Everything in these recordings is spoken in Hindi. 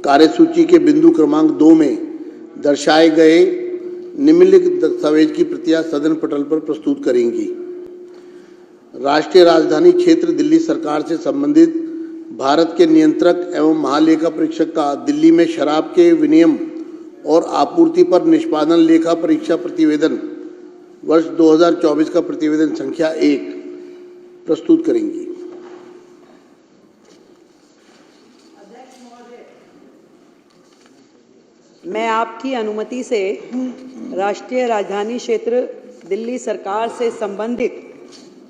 कार्यसूची के बिंदु क्रमांक 2 में दर्शाए गए निम्नलिखित दस्तावेज की प्रतियां सदन पटल पर प्रस्तुत करेंगी। राष्ट्रीय राजधानी क्षेत्र दिल्ली सरकार से संबंधित भारत के नियंत्रक एवं महालेखा परीक्षक का दिल्ली में शराब के विनियम और आपूर्ति पर निष्पादन लेखा परीक्षा प्रतिवेदन वर्ष 2024 का प्रतिवेदन संख्या 1 प्रस्तुत करेंगी। मैं आपकी अनुमति से राष्ट्रीय राजधानी क्षेत्र दिल्ली सरकार से संबंधित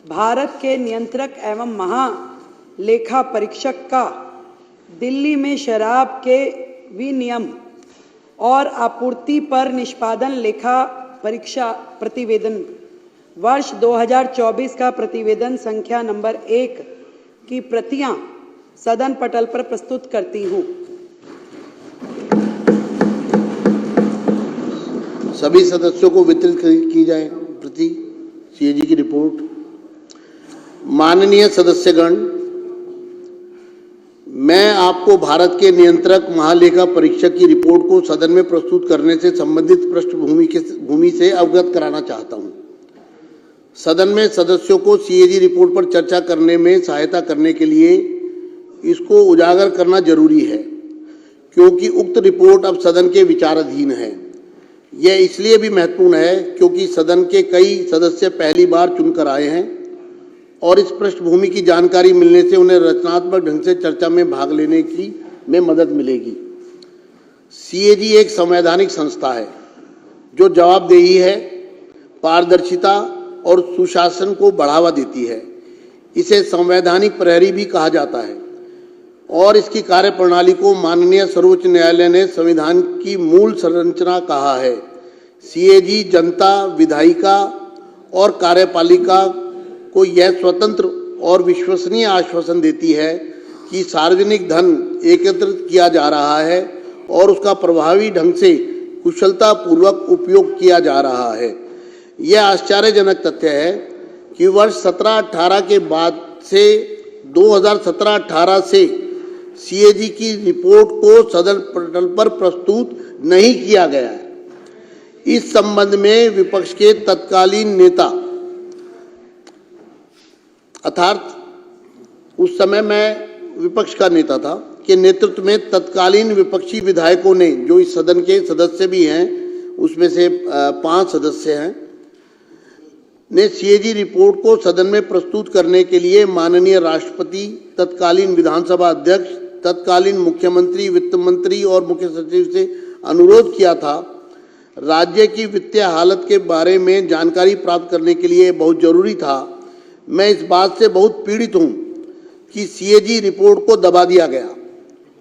भारत के नियंत्रक एवं महालेखा परीक्षक का दिल्ली में शराब के विनियम और आपूर्ति पर निष्पादन लेखा परीक्षा प्रतिवेदन वर्ष 2024 का प्रतिवेदन संख्या नंबर 1 की प्रतियां सदन पटल पर प्रस्तुत करती हूं। सभी सदस्यों को वितरित की जाए प्रति सीएजी की रिपोर्ट। माननीय सदस्यगण, मैं आपको भारत के नियंत्रक महालेखा परीक्षक की रिपोर्ट को सदन में प्रस्तुत करने से संबंधित पृष्ठभूमि से अवगत कराना चाहता हूं। सदन में सदस्यों को सीएजी रिपोर्ट पर चर्चा करने में सहायता करने के लिए इसको उजागर करना जरूरी है, क्योंकि उक्त रिपोर्ट अब सदन के विचाराधीन है। यह इसलिए भी महत्वपूर्ण है क्योंकि सदन के कई सदस्य पहली बार चुनकर आए हैं और इस पृष्ठभूमि की जानकारी मिलने से उन्हें रचनात्मक ढंग से चर्चा में भाग लेने में मदद मिलेगी। सीएजी एक संवैधानिक संस्था है जो जवाबदेही है, पारदर्शिता और सुशासन को बढ़ावा देती है। इसे संवैधानिक प्रहरी भी कहा जाता है और इसकी कार्यप्रणाली को माननीय सर्वोच्च न्यायालय ने संविधान की मूल संरचना कहा है। सीएजी जनता, विधायिका और कार्यपालिका को यह स्वतंत्र और विश्वसनीय आश्वासन देती है कि सार्वजनिक धन एकत्रित किया जा रहा है और उसका प्रभावी ढंग से कुशलतापूर्वक उपयोग किया जा रहा है। यह आश्चर्यजनक तथ्य है कि वर्ष 17-18 के बाद से 2017-18 से सीएजी की रिपोर्ट को सदन पटल पर प्रस्तुत नहीं किया गया है। इस संबंध में विपक्ष के तत्कालीन नेता, अर्थात उस समय मैं विपक्ष का नेता था, के नेतृत्व में तत्कालीन विपक्षी विधायकों ने, जो इस सदन के सदस्य भी हैं, उसमें से 5 सदस्य हैं, ने सीएजी रिपोर्ट को सदन में प्रस्तुत करने के लिए माननीय राष्ट्रपति, तत्कालीन विधानसभा अध्यक्ष, तत्कालीन मुख्यमंत्री, वित्त मंत्री और मुख्य सचिव से अनुरोध किया था। राज्य की वित्तीय हालत के बारे में जानकारी प्राप्त करने के लिए बहुत जरूरी था। मैं इस बात से बहुत पीड़ित हूं कि सीएजी रिपोर्ट को दबा दिया गया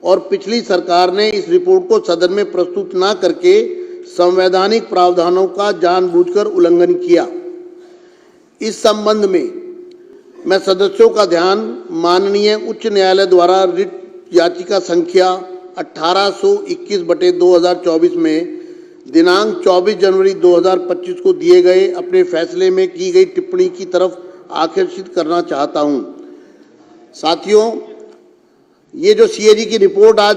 और पिछली सरकार ने इस रिपोर्ट को सदन में प्रस्तुत न करके संवैधानिक प्रावधानों का जानबूझकर उल्लंघन किया। इस संबंध में मैं सदस्यों का ध्यान माननीय उच्च न्यायालय द्वारा रिट याचिका संख्या 1821/2024 में दिनांक 24 जनवरी 2025 को दिए गए अपने फैसले में की गई टिप्पणी की तरफ आकर्षित करना चाहता हूं। साथियों, ये जो सीएजी की रिपोर्ट आज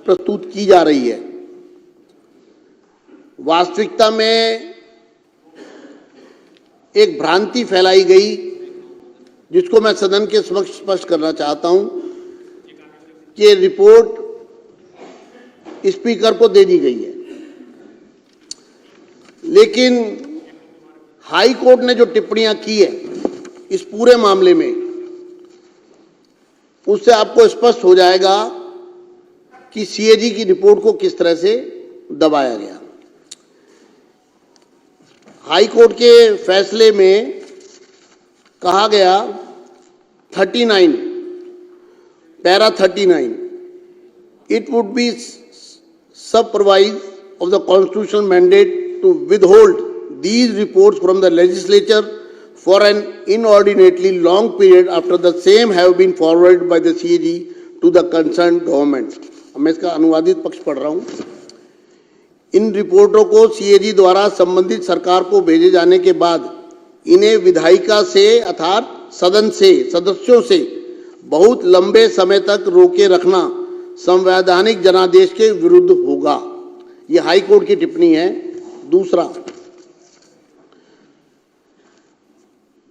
प्रस्तुत की जा रही है, वास्तविकता में एक भ्रांति फैलाई गई जिसको मैं सदन के समक्ष स्पष्ट करना चाहता हूं कि रिपोर्ट स्पीकर को दे दी गई है, लेकिन हाई कोर्ट ने जो टिप्पणियां की है इस पूरे मामले में, उससे आपको स्पष्ट हो जाएगा कि सीएजी की रिपोर्ट को किस तरह से दबाया गया। हाई कोर्ट के फैसले में कहा गया 39 para 39, it would be supervised of the constitutional mandate to withhold these reports from the legislature for an inordinately long period after the same have been forwarded by the CAG to the concerned government। मैं इसका अनुवादित पक्ष पढ़ रहा हूं। इन रिपोर्टों को सीएजी द्वारा संबंधित सरकार को भेजे जाने के बाद इन्हें विधायिका से अर्थात सदन से सदस्यों से बहुत लंबे समय तक रोके रखना संवैधानिक जनादेश के विरुद्ध होगा। यह हाई कोर्ट की टिप्पणी है। दूसरा,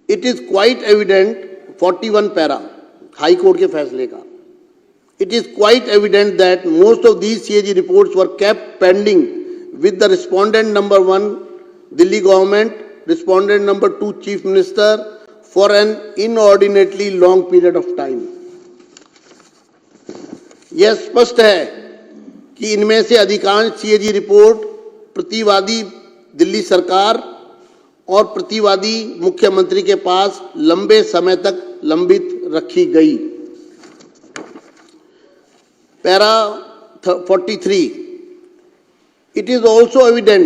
it is quite evident, 41 para high court के फैसले का, it is quite evident that most of these CAG reports were kept pending with the respondent number 1 Delhi government, respondent number 2 chief minister for an inordinately long period of time. यह स्पष्ट है कि इनमें से अधिकांश CAG रिपोर्ट प्रतिवादी दिल्ली सरकार और प्रतिवादी मुख्यमंत्री के पास लंबे समय तक लंबित रखी गई। Para 43. It is also evident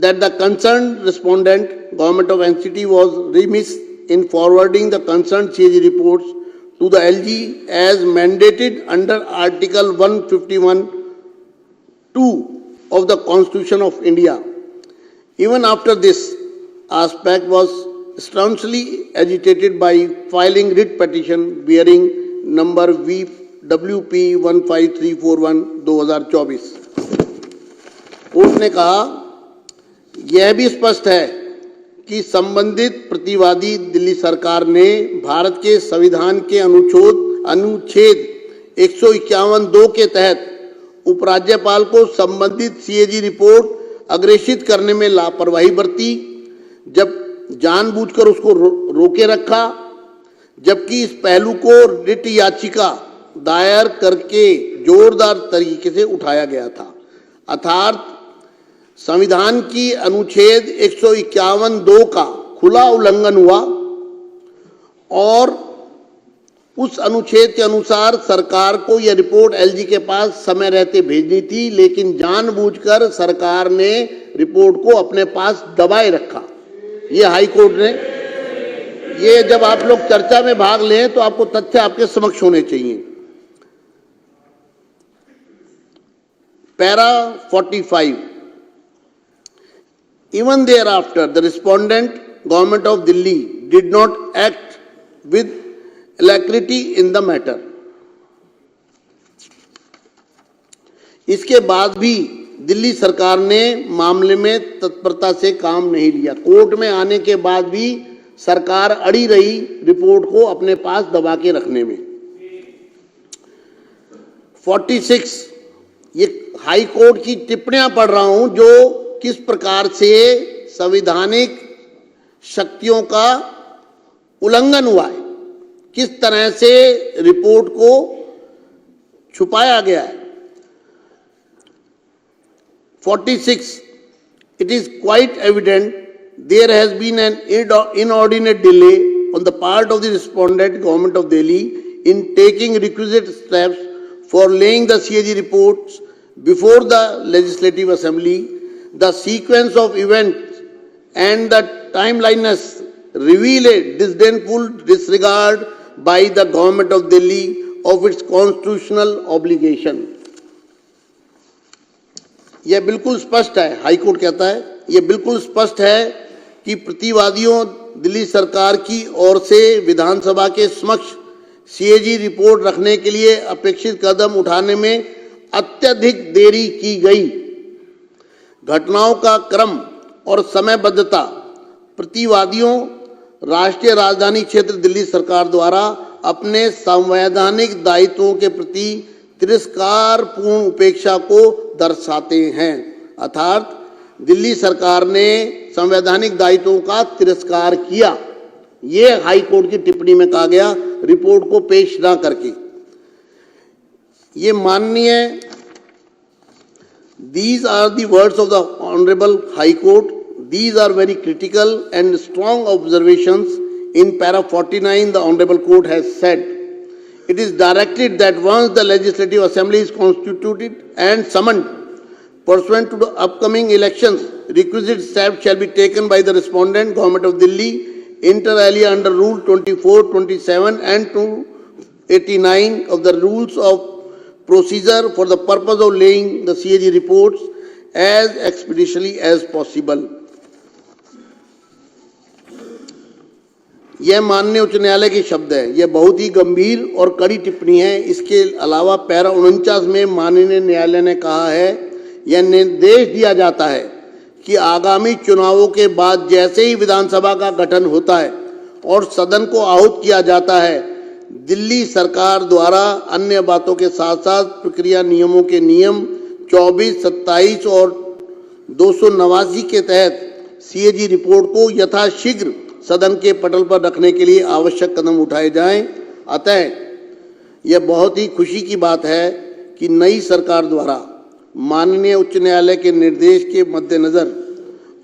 that the concerned respondent, Government of NCT, was remiss in forwarding the concerned CAG reports to the LG as mandated under Article 151(2) of the Constitution of India. Even after this aspect was staunchly agitated by filing writ petition bearing number WP 15341 2024। Court ने कहा, यह भी स्पष्ट है कि संबंधित प्रतिवादी दिल्ली सरकार ने भारत के संविधान के अनुच्छेद 151(2) के तहत उपराज्यपाल को संबंधित CAG रिपोर्ट अग्रेषित करने में लापरवाही बरती, जब जानबूझकर उसको रोके रखा, जबकि इस पहलू को रिट याचिका दायर करके जोरदार तरीके से उठाया गया था। अर्थात संविधान की अनुच्छेद 151(2) का खुला उल्लंघन हुआ और उस अनुच्छेद के अनुसार सरकार को यह रिपोर्ट LG के पास समय रहते भेजनी थी, लेकिन जानबूझकर सरकार ने रिपोर्ट को अपने पास दबाए रखा। ये हाई कोर्ट ने, ये जब आप लोग चर्चा में भाग लें तो आपको तथ्य आपके समक्ष होने चाहिए। Para 45. Even thereafter, the respondent, Government of Delhi, did not act with alacrity in the matter. इसके बाद भी दिल्ली सरकार ने मामले में तत्परता से काम नहीं लिया। कोर्ट में आने के बाद भी सरकार अड़ी रही रिपोर्ट को अपने पास दबा के रखने में। 46, ये हाई कोर्ट की टिप्पणियां पढ़ रहा हूं जो किस प्रकार से संवैधानिक शक्तियों का उल्लंघन हुआ है, किस तरह से रिपोर्ट को छुपाया गया है। 46. It is quite evident there has been an inordinate delay on the part of the respondent, Government of Delhi, in taking requisite steps for laying the CAG reports before the Legislative Assembly. The sequence of events and the timeliness reveal a disdainful disregard by the Government of Delhi of its constitutional obligation. यह बिल्कुल स्पष्ट है, हाई कोर्ट कहता है, यह बिल्कुल स्पष्ट है कि प्रतिवादियों दिल्ली सरकार की ओर से विधानसभा के समक्ष CAG रिपोर्ट रखने के लिए अपेक्षित कदम उठाने में अत्यधिक देरी की गई। घटनाओं का क्रम और समयबद्धता प्रतिवादियों राष्ट्रीय राजधानी क्षेत्र दिल्ली सरकार द्वारा अपने संवैधानिक दायित्वों के प्रति तिरस्कारपूर्ण उपेक्षा को दर्शाते हैं। अर्थात दिल्ली सरकार ने संवैधानिक दायित्वों का तिरस्कार किया। ये हाई कोर्ट की टिप्पणी में कहा गया रिपोर्ट को पेश ना करके। ये माननीय, these are the words of the Honorable High Court. These are very critical and strong observations. In para 49, the Honorable Court has said, it is directed that once the Legislative Assembly is constituted and summoned, pursuant to the upcoming elections, requisite steps shall be taken by the respondent, Government of Delhi, inter alia under Rule 24, 27 and 289 of the Rules of Procedure for the purpose of laying the CAG reports as expeditiously as possible. यह माननीय उच्च न्यायालय के शब्द है। यह बहुत ही गंभीर और कड़ी टिप्पणी है। इसके अलावा पैरा 49 में माननीय न्यायालय ने कहा है, यह निर्देश दिया जाता है कि आगामी चुनावों के बाद जैसे ही विधानसभा का गठन होता है और सदन को आहूत किया जाता है, दिल्ली सरकार द्वारा अन्य बातों के साथ साथ प्रक्रिया नियमों के नियम 24, 27 और 289 के तहत सीएजी रिपोर्ट को यथाशीघ्र सदन के पटल पर रखने के लिए आवश्यक कदम उठाए जाएं। अतः यह बहुत ही खुशी की बात है कि नई सरकार द्वारा माननीय उच्च न्यायालय के निर्देश के मद्देनजर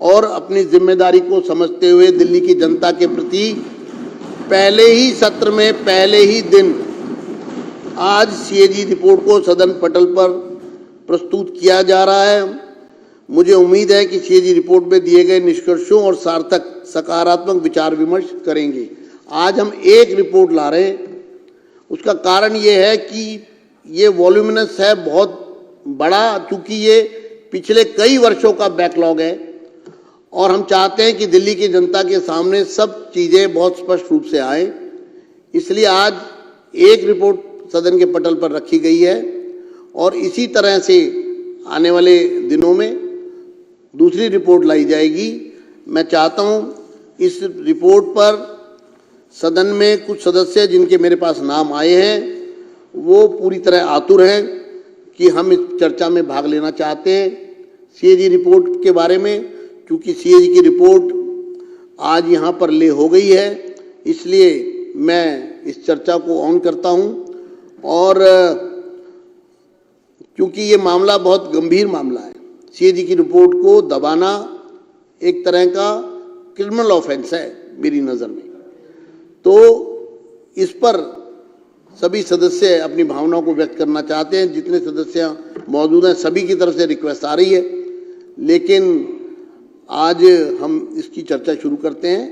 और अपनी जिम्मेदारी को समझते हुए दिल्ली की जनता के प्रति पहले ही सत्र में पहले ही दिन आज सीएजी रिपोर्ट को सदन पटल पर प्रस्तुत किया जा रहा है। मुझे उम्मीद है कि सीएजी रिपोर्ट में दिए गए निष्कर्षों और सार्थक सकारात्मक विचार विमर्श करेंगे। आज हम एक रिपोर्ट ला रहे हैं, उसका कारण ये है कि ये वॉल्यूमिनस है, बहुत बड़ा, चूंकि ये पिछले कई वर्षों का बैकलॉग है और हम चाहते हैं कि दिल्ली की जनता के सामने सब चीज़ें बहुत स्पष्ट रूप से आए। इसलिए आज एक रिपोर्ट सदन के पटल पर रखी गई है और इसी तरह से आने वाले दिनों में दूसरी रिपोर्ट लाई जाएगी। मैं चाहता हूं इस रिपोर्ट पर सदन में कुछ सदस्य जिनके मेरे पास नाम आए हैं वो पूरी तरह आतुर हैं कि हम इस चर्चा में भाग लेना चाहते हैं सीएजी रिपोर्ट के बारे में। क्योंकि सीएजी की रिपोर्ट आज यहाँ पर ले हो गई है, इसलिए मैं इस चर्चा को ऑन करता हूँ। और क्योंकि ये मामला बहुत गंभीर मामला है, सीएजी की रिपोर्ट को दबाना एक तरह का क्रिमिनल ऑफेंस है मेरी नज़र में। तो इस पर सभी सदस्य अपनी भावनाओं को व्यक्त करना चाहते हैं। जितने सदस्य मौजूद हैं सभी की तरफ से रिक्वेस्ट आ रही है, लेकिन आज हम इसकी चर्चा शुरू करते हैं।